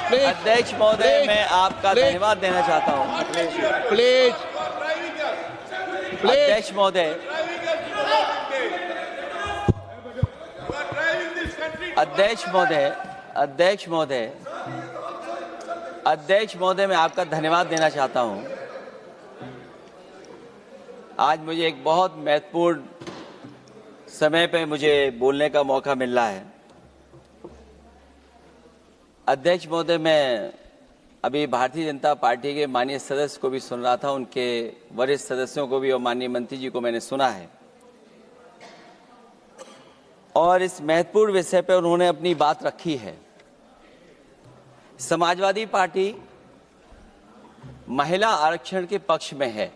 अध्यक्ष महोदय, मैं आपका धन्यवाद देना चाहता हूँ। प्लीज अध्यक्ष महोदय, अध्यक्ष महोदय, अध्यक्ष महोदय, अध्यक्ष महोदय, मैं आपका धन्यवाद देना चाहता हूँ। आज मुझे एक बहुत महत्वपूर्ण समय पे मुझे बोलने का मौका मिल रहा है। अध्यक्ष महोदय, मैं अभी भारतीय जनता पार्टी के माननीय सदस्य को भी सुन रहा था, उनके वरिष्ठ सदस्यों को भी और माननीय मंत्री जी को मैंने सुना है, और इस महत्वपूर्ण विषय पर उन्होंने अपनी बात रखी है। समाजवादी पार्टी महिला आरक्षण के पक्ष में है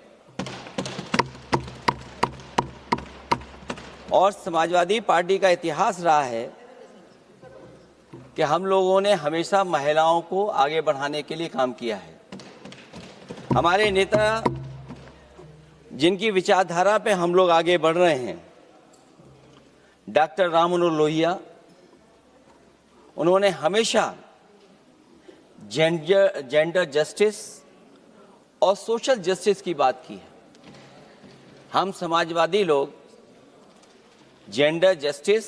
और समाजवादी पार्टी का इतिहास रहा है कि हम लोगों ने हमेशा महिलाओं को आगे बढ़ाने के लिए काम किया है। हमारे नेता जिनकी विचारधारा पे हम लोग आगे बढ़ रहे हैं, डॉक्टर राम मनोहर लोहिया, उन्होंने हमेशा जेंडर जस्टिस और सोशल जस्टिस की बात की है। हम समाजवादी लोग जेंडर जस्टिस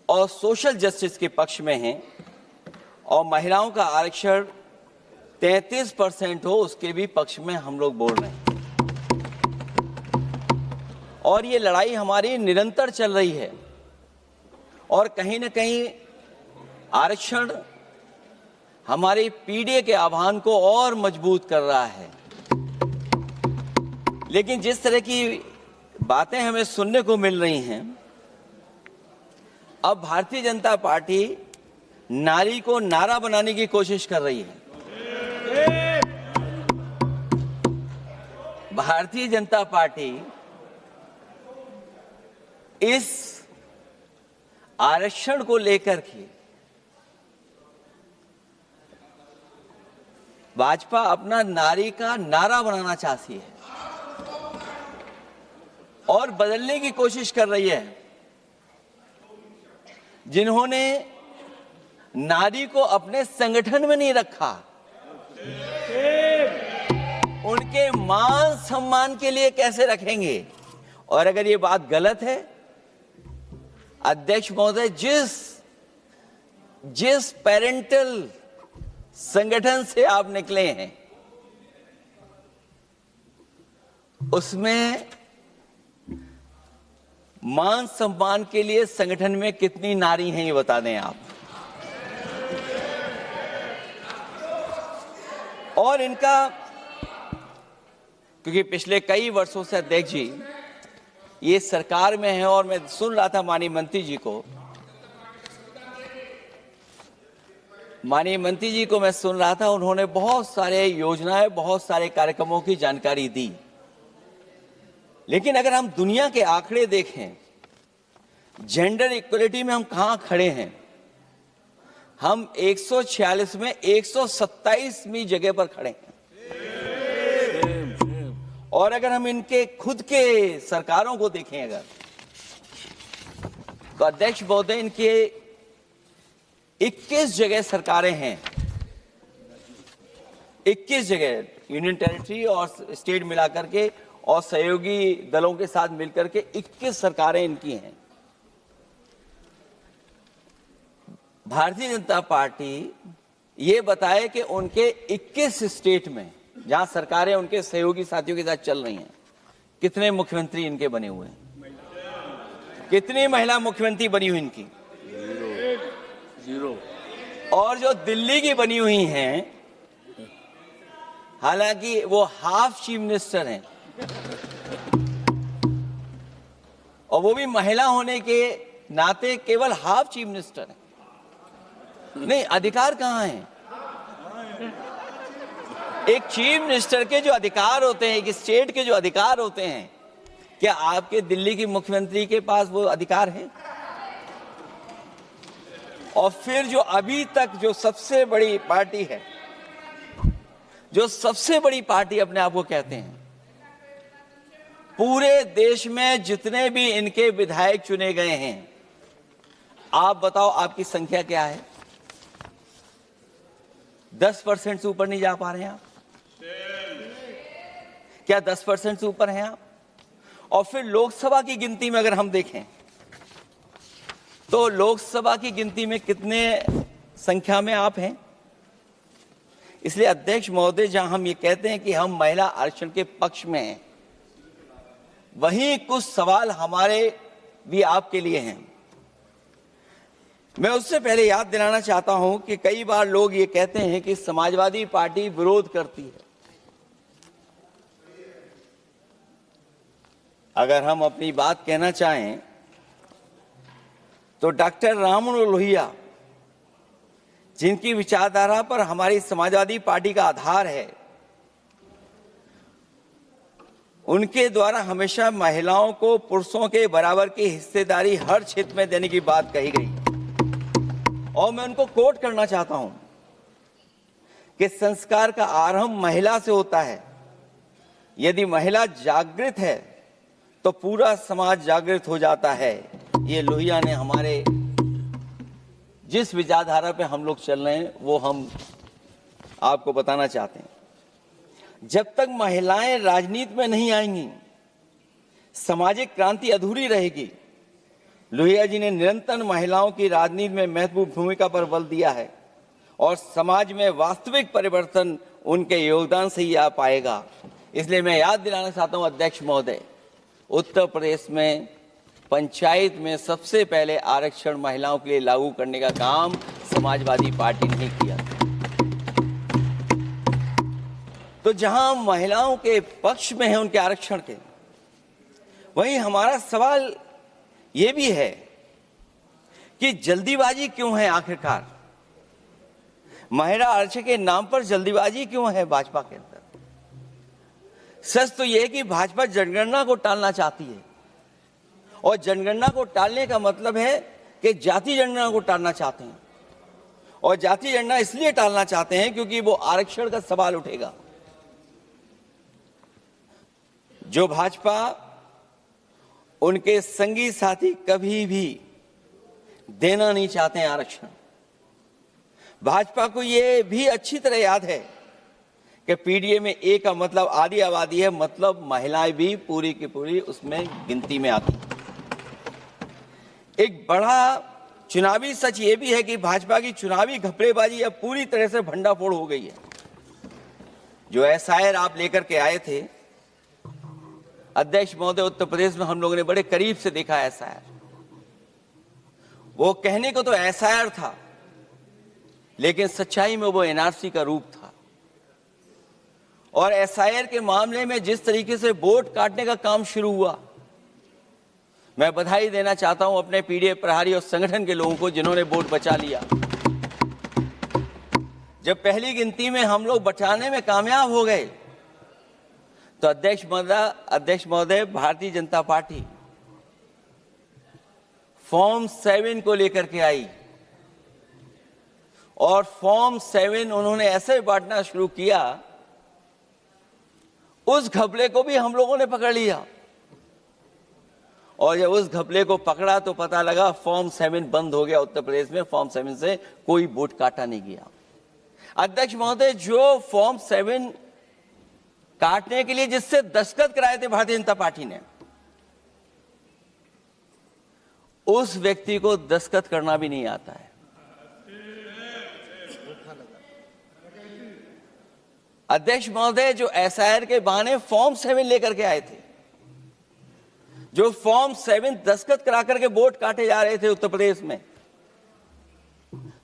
और सोशल जस्टिस के पक्ष में हैं और महिलाओं का आरक्षण 33% हो उसके भी पक्ष में हम लोग बोल रहे हैं। और ये लड़ाई हमारी निरंतर चल रही है और कहीं न कहीं आरक्षण हमारी पीढ़ी के आह्वान को और मजबूत कर रहा है। लेकिन जिस तरह की बातें हमें सुनने को मिल रही हैं, अब भारतीय जनता पार्टी नारी को नारा बनाने की कोशिश कर रही है। भारतीय जनता पार्टी इस आरक्षण को लेकर के भाजपा अपना नारी का नारा बनाना चाहती है और बदलने की कोशिश कर रही है। जिन्होंने नारी को अपने संगठन में नहीं रखा, उनके मान सम्मान के लिए कैसे रखेंगे? और अगर ये बात गलत है, अध्यक्ष महोदय, जिस पेरेंटल संगठन से आप निकले हैं उसमें मान सम्मान के लिए संगठन में कितनी नारी हैं ये बता दें आप। और इनका, क्योंकि पिछले कई वर्षों से अध्यक्ष जी ये सरकार में है और मैं सुन रहा था माननीय मंत्री जी को, मैं सुन रहा था, उन्होंने बहुत सारे योजनाएं, बहुत सारे कार्यक्रमों की जानकारी दी। लेकिन अगर हम दुनिया के आंकड़े देखें, जेंडर इक्वलिटी में हम कहां खड़े हैं, हम 146 में 127वीं जगह पर खड़े हैं। और अगर हम इनके खुद के सरकारों को देखें अगर, तो अध्यक्ष महोदय, इनके 21 जगह सरकारें हैं, 21 जगह यूनियन टेरिटरी और स्टेट मिलाकर के और सहयोगी दलों के साथ मिलकर के 21 सरकारें इनकी हैं। भारतीय जनता पार्टी ये बताए कि उनके 21 स्टेट में जहां सरकारें उनके सहयोगी साथियों के साथ चल रही हैं, कितने मुख्यमंत्री इनके बने हुए हैं? कितनी महिला मुख्यमंत्री बनी हुई इनकी? जीरो। और जो दिल्ली की बनी हुई हैं, हालांकि वो हाफ चीफ मिनिस्टर हैं और वो भी महिला होने के नाते केवल हाफ चीफ मिनिस्टर हैं। नहीं, अधिकार कहां है? एक चीफ मिनिस्टर के जो अधिकार होते हैं, एक स्टेट के जो अधिकार होते हैं, क्या आपके दिल्ली की मुख्यमंत्री के पास वो अधिकार है? और फिर जो अभी तक जो सबसे बड़ी पार्टी है, जो सबसे बड़ी पार्टी अपने आप को कहते हैं, पूरे देश में जितने भी इनके विधायक चुने गए हैं, आप बताओ आपकी संख्या क्या है? 10% से ऊपर नहीं जा पा रहे हैं आप? क्या 10% से ऊपर हैं आप? और फिर लोकसभा की गिनती में अगर हम देखें तो लोकसभा की गिनती में कितने संख्या में आप हैं? इसलिए अध्यक्ष महोदय, जहां हम ये कहते हैं कि हम महिला आरक्षण के पक्ष में हैं, वहीं कुछ सवाल हमारे भी आपके लिए हैं। मैं उससे पहले याद दिलाना चाहता हूं कि कई बार लोग ये कहते हैं कि समाजवादी पार्टी विरोध करती है। अगर हम अपनी बात कहना चाहें तो डॉक्टर राममनोहर लोहिया, जिनकी विचारधारा पर हमारी समाजवादी पार्टी का आधार है, उनके द्वारा हमेशा महिलाओं को पुरुषों के बराबर की हिस्सेदारी हर क्षेत्र में देने की बात कही गई। और मैं उनको कोट करना चाहता हूं कि संस्कार का आरंभ महिला से होता है। यदि महिला जागृत है तो पूरा समाज जागृत हो जाता है। ये लोहिया ने हमारे जिस विचारधारा पे हम लोग चल रहे हैं वो हम आपको बताना चाहते हैं। जब तक महिलाएं राजनीति में नहीं आएंगी, सामाजिक क्रांति अधूरी रहेगी। लोहिया जी ने निरंतर महिलाओं की राजनीति में महत्वपूर्ण भूमिका पर बल दिया है और समाज में वास्तविक परिवर्तन उनके योगदान से ही आ पाएगा। इसलिए मैं याद दिलाना चाहता हूं अध्यक्ष महोदय, उत्तर प्रदेश में पंचायत में सबसे पहले आरक्षण महिलाओं के लिए लागू करने का काम समाजवादी पार्टी ने किया। तो जहां महिलाओं के पक्ष में है उनके आरक्षण के, वहीं हमारा सवाल ये भी है कि जल्दीबाजी क्यों है? आखिरकार महिला आरक्षण के नाम पर जल्दीबाजी क्यों है भाजपा के अंदर? सच तो यह है कि भाजपा जनगणना को टालना चाहती है, और जनगणना को टालने का मतलब है कि जाति जनगणना को टालना चाहते हैं। और जाति जनगणना इसलिए टालना चाहते हैं क्योंकि वो आरक्षण का सवाल उठेगा। जो भाजपा उनके संगी साथी कभी भी देना नहीं चाहते हैं आरक्षण। भाजपा को ये भी अच्छी तरह याद है कि पीडीए में ए का मतलब आधी आबादी है, मतलब महिलाएं भी पूरी की पूरी उसमें गिनती में आती। एक बड़ा चुनावी सच ये भी है कि भाजपा की चुनावी घपलेबाजी अब पूरी तरह से भंडाफोड़ हो गई है। जो एसआईआर आप लेकर के आए थे अध्यक्ष महोदय, उत्तर प्रदेश में हम लोगों ने बड़े करीब से देखा एसआईआर। वो कहने को तो एसआईआर था, लेकिन सच्चाई में वो एनआरसी का रूप था। और एसआईआर के मामले में जिस तरीके से वोट काटने का काम शुरू हुआ, मैं बधाई देना चाहता हूं अपने पीडीए प्रहारी और संगठन के लोगों को जिन्होंने वोट बचा लिया। जब पहली गिनती में हम लोग बचाने में कामयाब हो गए तो अध्यक्ष महोदय, भारतीय जनता पार्टी फॉर्म 7 को लेकर के आई और फॉर्म 7 उन्होंने ऐसे बांटना शुरू किया, उस घपले को भी हम लोगों ने पकड़ लिया। और जब उस घपले को पकड़ा तो पता लगा फॉर्म 7 बंद हो गया उत्तर प्रदेश में। फॉर्म 7 से कोई वोट काटा नहीं गया। अध्यक्ष महोदय, जो फॉर्म 7 काटने के लिए जिससे दस्तखत कराए थे भारतीय जनता पार्टी ने, उस व्यक्ति को दस्तखत करना भी नहीं आता है। अध्यक्ष महोदय, जो एसआईआर के बहाने फॉर्म 7 लेकर के आए थे, जो फॉर्म 7 दस्तखत करा करके वोट काटे जा रहे थे उत्तर प्रदेश में,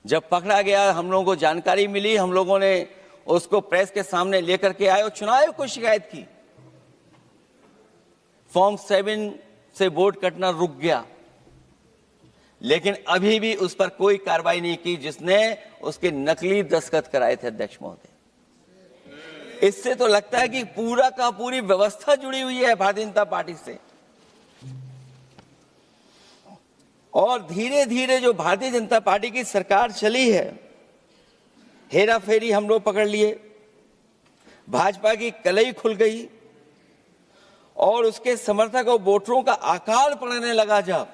जब पकड़ा गया, हम लोगों को जानकारी मिली, हम लोगों ने उसको प्रेस के सामने लेकर के आए और चुनाव आयोग को शिकायत की। फॉर्म 7 से वोट कटना रुक गया, लेकिन अभी भी उस पर कोई कार्रवाई नहीं की जिसने उसके नकली दस्तखत कराए थे। अध्यक्ष महोदय, इससे तो लगता है कि पूरा का पूरी व्यवस्था जुड़ी हुई है भारतीय जनता पार्टी से। और धीरे धीरे जो भारतीय जनता पार्टी की सरकार चली है, हेरा फेरी हम लोग पकड़ लिए, भाजपा की कलई खुल गई और उसके समर्थक और वोटरों का आकार पड़ने लगा। जब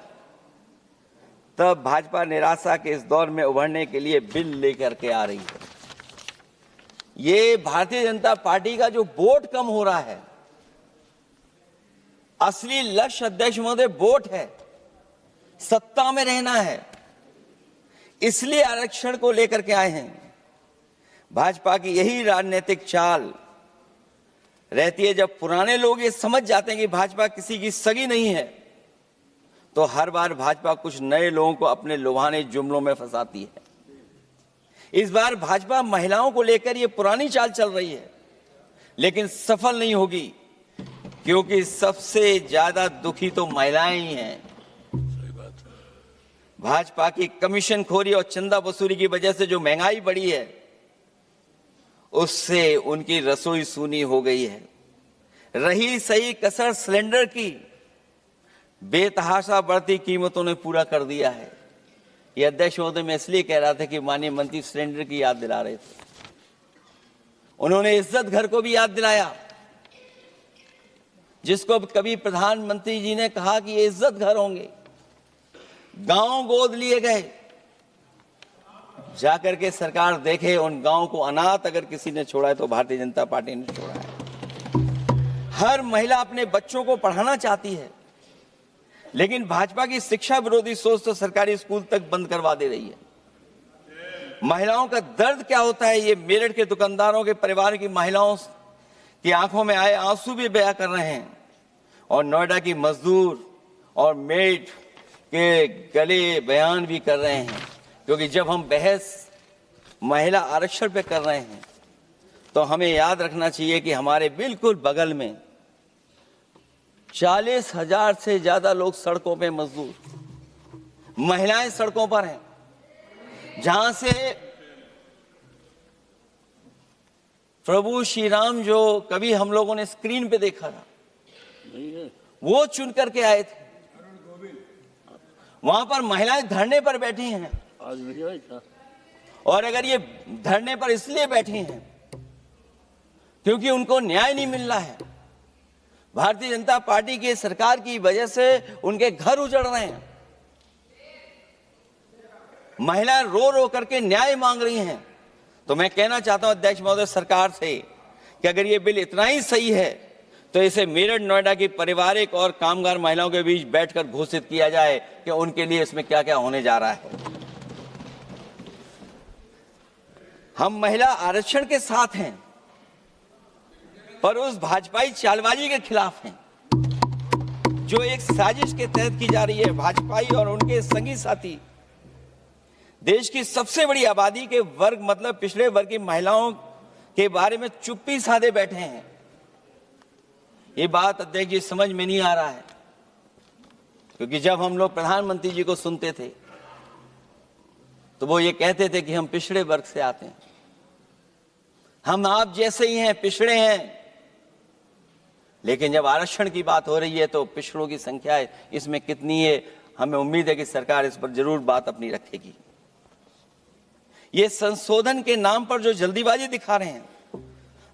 तब भाजपा निराशा के इस दौर में उभरने के लिए बिल लेकर के आ रही है। ये भारतीय जनता पार्टी का जो वोट कम हो रहा है, असली लक्ष्य अध्यक्ष महोदय वोट है, सत्ता में रहना है। इसलिए आरक्षण को लेकर के आए हैं। भाजपा की यही राजनीतिक चाल रहती है। जब पुराने लोग ये समझ जाते हैं कि भाजपा किसी की सगी नहीं है, तो हर बार भाजपा कुछ नए लोगों को अपने लुभाने जुमलों में फंसाती है। इस बार भाजपा महिलाओं को लेकर ये पुरानी चाल चल रही है, लेकिन सफल नहीं होगी, क्योंकि सबसे ज्यादा दुखी तो महिलाएं ही हैं। भाजपा की कमीशन खोरी और चंदा वसूली की वजह से जो महंगाई बढ़ी है, उससे उनकी रसोई सूनी हो गई है। रही सही कसर सिलेंडर की, बेतहाशा बढ़ती कीमतों ने पूरा कर दिया है। यह अध्यक्ष महोदय मैं इसलिए कह रहा था कि माननीय मंत्री सिलेंडर की याद दिला रहे थे। उन्होंने इज्जत घर को भी याद दिलाया, जिसको कभी प्रधानमंत्री जी ने कहा कि ये इज्जत घर होंगे। गांव गोद लिए गए, जाकर के सरकार देखे उन गांव को अनाथ अगर किसी ने छोड़ा है तो भारतीय जनता पार्टी ने छोड़ा है। हर महिला अपने बच्चों को पढ़ाना चाहती है, लेकिन भाजपा की शिक्षा विरोधी सोच तो सरकारी स्कूल तक बंद करवा दे रही है। महिलाओं का दर्द क्या होता है, ये मेरठ के दुकानदारों के परिवार की महिलाओं की आंखों में आए आंसू भी बयां कर रहे हैं, और नोएडा की मजदूर और मेड के गले बयान भी कर रहे हैं। क्योंकि जब हम बहस महिला आरक्षण पे कर रहे हैं, तो हमें याद रखना चाहिए कि हमारे बिल्कुल बगल में 40,000 से ज्यादा लोग सड़कों पे मजदूर, महिलाएं सड़कों पर हैं, जहां से प्रभु श्री राम जो कभी हम लोगों ने स्क्रीन पे देखा था, वो चुन करके आए थे। वहां पर महिलाएं धरने पर बैठी हैं, और अगर ये धरने पर इसलिए बैठी हैं क्योंकि उनको न्याय नहीं मिल रहा है। भारतीय जनता पार्टी की सरकार की वजह से उनके घर उजड़ रहे हैं। महिलाएं रो रो करके न्याय मांग रही हैं। तो मैं कहना चाहता हूं अध्यक्ष महोदय सरकार से कि अगर ये बिल इतना ही सही है, तो इसे मेरठ नोएडा की पारिवारिक और कामगार महिलाओं के बीच बैठकर घोषित किया जाए कि उनके लिए इसमें क्या क्या होने जा रहा है। हम महिला आरक्षण के साथ हैं, पर उस भाजपाई चालबाजी के खिलाफ हैं, जो एक साजिश के तहत की जा रही है। भाजपाई और उनके संगी साथी देश की सबसे बड़ी आबादी के वर्ग, मतलब पिछड़े वर्ग की महिलाओं के बारे में चुप्पी साधे बैठे हैं। ये बात अध्यक्ष जी समझ में नहीं आ रहा है, क्योंकि जब हम लोग प्रधानमंत्री जी को सुनते थे, तो वो ये कहते थे कि हम पिछड़े वर्ग से आते हैं, हम आप जैसे ही हैं, पिछड़े हैं। लेकिन जब आरक्षण की बात हो रही है, तो पिछड़ों की संख्या इसमें कितनी है, हमें उम्मीद है कि सरकार इस पर जरूर बात अपनी रखेगी। ये संशोधन के नाम पर जो जल्दीबाजी दिखा रहे हैं,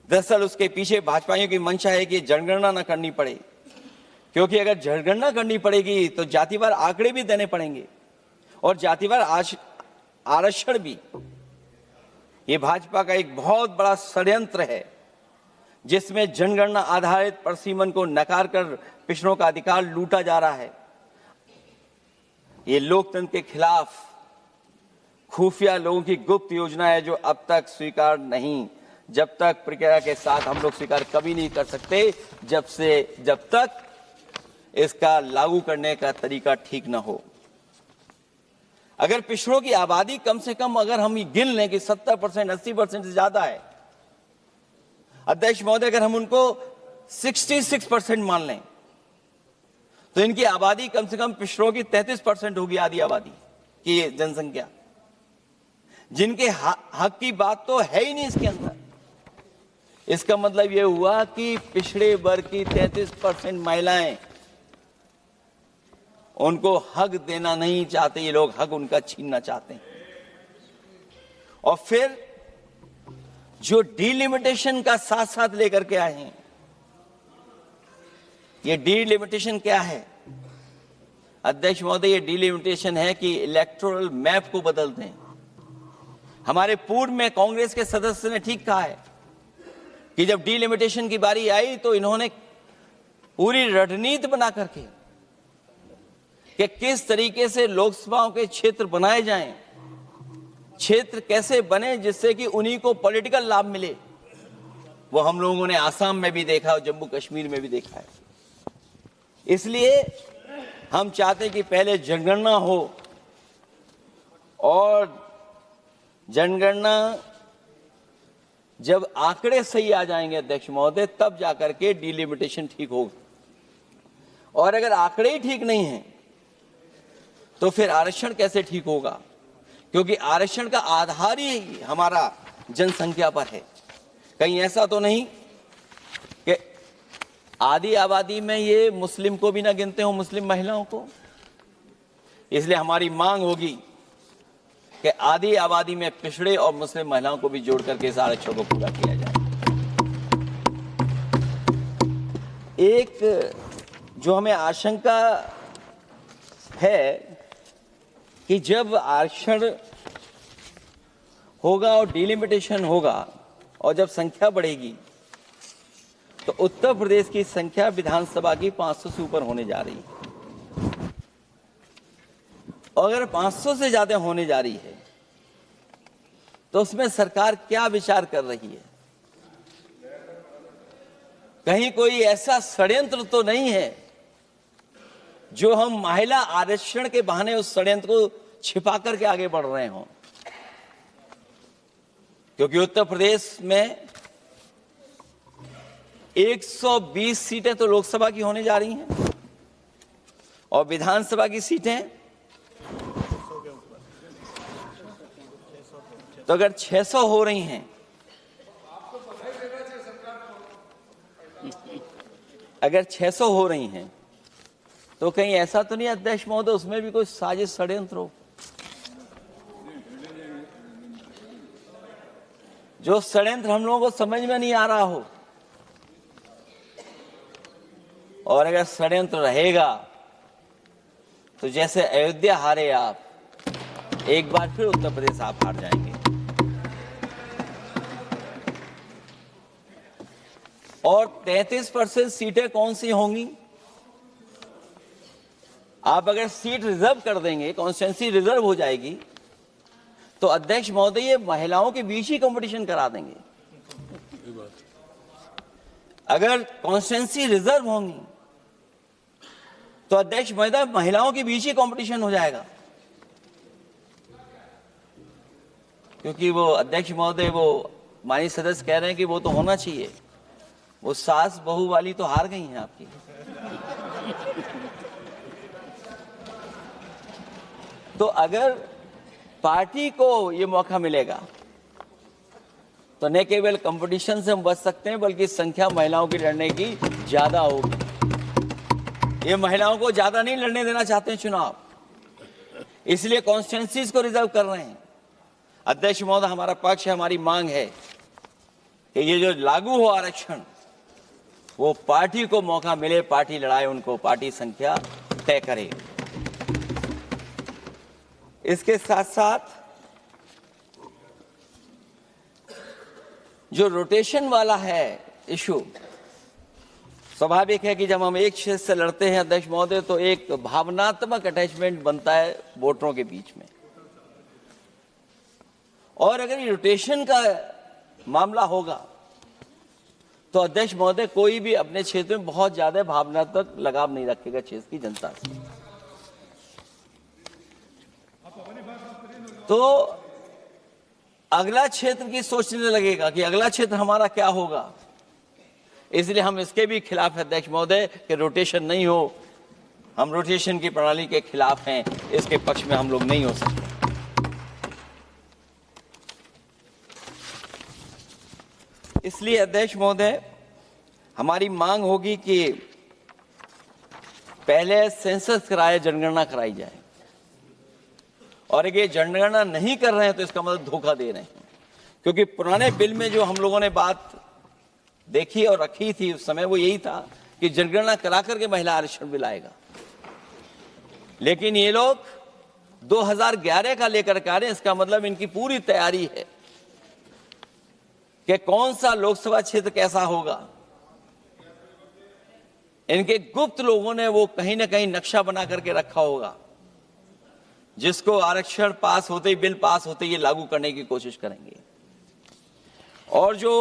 दरअसल उसके पीछे भाजपाइयों की मंशा है कि जनगणना न करनी पड़े, क्योंकि अगर जनगणना करनी पड़ेगी तो जातिवार आंकड़े भी देने पड़ेंगे, और जातिवार आरक्षण भी। ये भाजपा का एक बहुत बड़ा षड्यंत्र है, जिसमें जनगणना आधारित परसीमन को नकार कर पिछड़ों का अधिकार लूटा जा रहा है। ये लोकतंत्र के खिलाफ खुफिया लोगों की गुप्त योजना है, जो अब तक स्वीकार नहीं, जब तक प्रक्रिया के साथ हम लोग स्वीकार कभी नहीं कर सकते, जब तक इसका लागू करने का तरीका ठीक ना हो। अगर पिछड़ों की आबादी कम से कम अगर हम गिन लें कि 70%, 80% से ज्यादा है, अध्यक्ष महोदय अगर हम उनको 66% मान लें, तो इनकी आबादी कम से कम पिछड़ों की 33% होगी, आधी आबादी की जनसंख्या, जिनके हक की बात तो है ही नहीं इसके अंदर। इसका मतलब यह हुआ कि पिछड़े वर्ग की 33% महिलाएं, उनको हक देना नहीं चाहते ये लोग, हक उनका छीनना चाहते हैं। और फिर जो डिलिमिटेशन का साथ साथ लेकर के आए हैं, ये डिलिमिटेशन क्या है अध्यक्ष महोदय? ये डिलिमिटेशन है कि इलेक्टोरल मैप को बदल दें। हमारे पूर्व में कांग्रेस के सदस्य ने ठीक कहा है कि जब डिलिमिटेशन की बारी आई तो इन्होंने पूरी रणनीति बना करके कि किस तरीके से लोकसभाओं के क्षेत्र बनाए जाएं, क्षेत्र कैसे बने जिससे कि उन्हीं को पॉलिटिकल लाभ मिले, वो हम लोगों ने आसाम में भी देखा और जम्मू कश्मीर में भी देखा है। इसलिए हम चाहते हैं कि पहले जनगणना हो और जनगणना जब आंकड़े सही आ जाएंगे अध्यक्ष महोदय, तब जाकर के डिलिमिटेशन ठीक होगा। और अगर आंकड़े ही ठीक नहीं हैं तो फिर आरक्षण कैसे ठीक होगा? क्योंकि आरक्षण का आधार ही हमारा जनसंख्या पर है। कहीं ऐसा तो नहीं कि आधी आबादी में ये मुस्लिम को भी ना गिनते हो, मुस्लिम महिलाओं को। इसलिए हमारी मांग होगी कि आधी आबादी में पिछड़े और मुस्लिम महिलाओं को भी जोड़ करके इस आरक्षण को पूरा किया जाए। एक जो हमें आशंका है कि जब आरक्षण होगा और डिलिमिटेशन होगा और जब संख्या बढ़ेगी तो उत्तर प्रदेश की संख्या विधानसभा की 500 से ऊपर होने जा रही है। और अगर 500 से ज्यादा होने जा रही है तो उसमें सरकार क्या विचार कर रही है? कहीं कोई ऐसा षड्यंत्र तो नहीं है जो हम महिला आरक्षण के बहाने उस षड्यंत्र को छिपा करके आगे बढ़ रहे हों? क्योंकि उत्तर प्रदेश में 120 सीटें तो लोकसभा की होने जा रही हैं और विधानसभा की सीटें तो अगर 600 हो रही हैं, अगर 600 हो रही हैं तो कहीं ऐसा तो नहीं अध्यक्ष महोदय उसमें भी कोई साजिश षड्यंत्र हो? जो षड्यंत्र हम लोगों को समझ में नहीं आ रहा हो। और अगर षड्यंत्र रहेगा तो जैसे अयोध्या हारे आप, एक बार फिर उत्तर प्रदेश आप हार जाएंगे। और 33% सीटें कौन सी होंगी? आप अगर सीट रिजर्व कर देंगे, कॉन्स्टिट्यूंसी रिजर्व हो जाएगी, तो अध्यक्ष महोदय ये महिलाओं के बीच ही कंपटीशन करा देंगे। अगर कॉन्स्टिट्यूंसी रिजर्व होंगी तो अध्यक्ष महोदय महिलाओं के बीच ही कंपटीशन हो जाएगा। क्योंकि वो अध्यक्ष महोदय वो माननीय सदस्य कह रहे हैं कि वो तो होना चाहिए, वो सास बहू वाली तो हार गई हैं आपकी। तो अगर पार्टी को ये मौका मिलेगा तो न केवल कंपटीशन से हम बच सकते हैं बल्कि संख्या महिलाओं की लड़ने की ज्यादा होगी। ये महिलाओं को ज्यादा नहीं लड़ने देना चाहते हैं चुनाव, इसलिए कॉन्स्टिट्यूंसीज को रिजर्व कर रहे हैं। अध्यक्ष महोदय हमारा पक्ष है, हमारी मांग है कि ये जो लागू हो आरक्षण वो पार्टी को मौका मिले, पार्टी लड़ाए उनको, पार्टी संख्या तय करे। इसके साथ साथ जो रोटेशन वाला है इशू, स्वाभाविक है कि जब हम एक क्षेत्र से लड़ते हैं अध्यक्ष महोदय तो एक भावनात्मक अटैचमेंट बनता है वोटरों के बीच में। और अगर ये रोटेशन का मामला होगा तो अध्यक्ष महोदय कोई भी अपने क्षेत्र में बहुत ज्यादा भावनात्मक लगाव नहीं रखेगा क्षेत्र की जनता से। तो अगला क्षेत्र की सोचने लगेगा कि अगला क्षेत्र हमारा क्या होगा। इसलिए हम इसके भी खिलाफ है अध्यक्ष महोदय कि रोटेशन नहीं हो। हम रोटेशन की प्रणाली के खिलाफ हैं, इसके पक्ष में हम लोग नहीं हो सकते। इसलिए अध्यक्ष महोदय हमारी मांग होगी कि पहले सेंसस कराए, जनगणना कराई जाए। और अगर ये जनगणना नहीं कर रहे हैं तो इसका मतलब धोखा दे रहे हैं। क्योंकि पुराने बिल में जो हम लोगों ने बात देखी और रखी थी उस समय वो यही था कि जनगणना करा करके महिला आरक्षण बिल आएगा। लेकिन ये लोग 2011 का लेकर के आ रहे हैं। इसका मतलब इनकी पूरी तैयारी है कि कौन सा लोकसभा क्षेत्र कैसा होगा। इनके गुप्त लोगों ने वो कहीं ना कहीं नक्शा बना करके रखा होगा, जिसको आरक्षण पास होते ही, बिल पास होते ही लागू करने की कोशिश करेंगे। और जो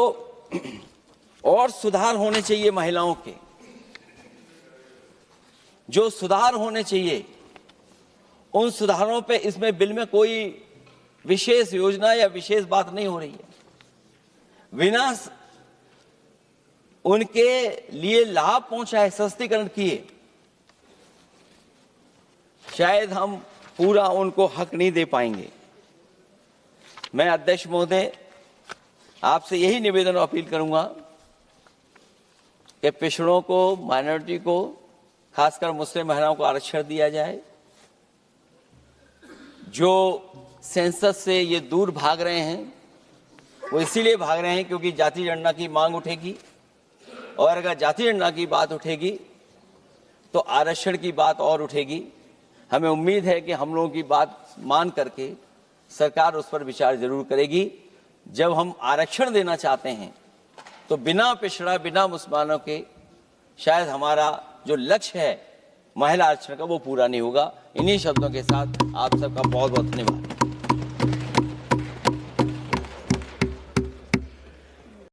और सुधार होने चाहिए महिलाओं के, जो सुधार होने चाहिए उन सुधारों पे इसमें बिल में कोई विशेष योजना या विशेष बात नहीं हो रही है। बिना उनके लिए लाभ पहुंचाए, सशक्तिकरण किए, शायद हम पूरा उनको हक नहीं दे पाएंगे। मैं अध्यक्ष महोदय आपसे यही निवेदन और अपील करूंगा कि पिछड़ों को, माइनॉरिटी को, खासकर मुस्लिम महिलाओं को आरक्षण दिया जाए। जो सेंसस से ये दूर भाग रहे हैं, वो इसीलिए भाग रहे हैं क्योंकि जाति जनगणना की मांग उठेगी, और अगर जाति जनगणना की बात उठेगी तो आरक्षण की बात और उठेगी। हमें उम्मीद है कि हम लोगों की बात मान करके सरकार उस पर विचार जरूर करेगी। जब हम आरक्षण देना चाहते हैं तो बिना पिछड़ा, बिना मुसलमानों के शायद हमारा जो लक्ष्य है महिला आरक्षण का, वो पूरा नहीं होगा। इन्हीं शब्दों के साथ आप सबका बहुत बहुत धन्यवाद।